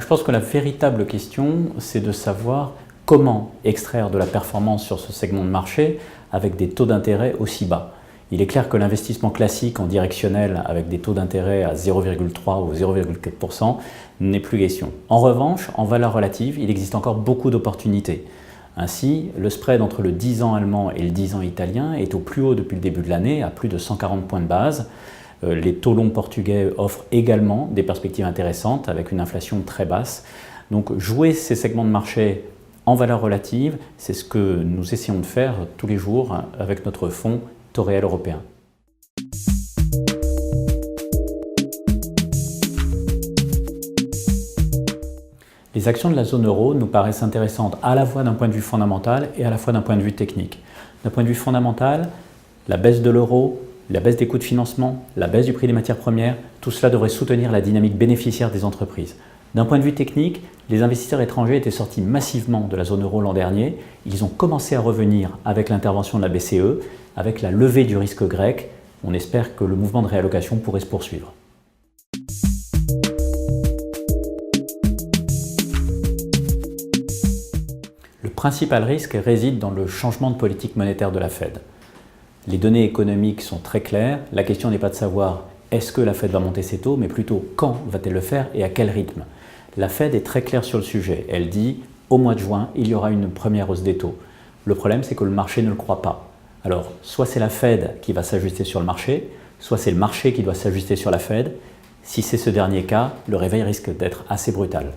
Je pense que la véritable question, c'est de savoir comment extraire de la performance sur ce segment de marché avec des taux d'intérêt aussi bas. Il est clair que l'investissement classique en directionnel avec des taux d'intérêt à 0,3 ou 0,4% n'est plus question. En revanche, en valeur relative, il existe encore beaucoup d'opportunités. Ainsi, le spread entre le 10 ans allemand et le 10 ans italien est au plus haut depuis le début de l'année, à plus de 140 points de base. Les taux longs portugais offrent également des perspectives intéressantes avec une inflation très basse. Donc jouer ces segments de marché en valeur relative, c'est ce que nous essayons de faire tous les jours avec notre fonds taux réel européen. Les actions de la zone euro nous paraissent intéressantes à la fois d'un point de vue fondamental et à la fois d'un point de vue technique. D'un point de vue fondamental, la baisse de l'euro, la baisse des coûts de financement, la baisse du prix des matières premières, tout cela devrait soutenir la dynamique bénéficiaire des entreprises. D'un point de vue technique, les investisseurs étrangers étaient sortis massivement de la zone euro l'an dernier. Ils ont commencé à revenir avec l'intervention de la BCE, avec la levée du risque grec. On espère que le mouvement de réallocation pourrait se poursuivre. Le principal risque réside dans le changement de politique monétaire de la Fed. Les données économiques sont très claires. La question n'est pas de savoir est-ce que la Fed va monter ses taux, mais plutôt quand va-t-elle le faire et à quel rythme. La Fed est très claire sur le sujet. Elle dit au mois de juin, il y aura une première hausse des taux. Le problème, c'est que le marché ne le croit pas. Alors, soit c'est la Fed qui va s'ajuster sur le marché, soit c'est le marché qui doit s'ajuster sur la Fed. Si c'est ce dernier cas, le réveil risque d'être assez brutal.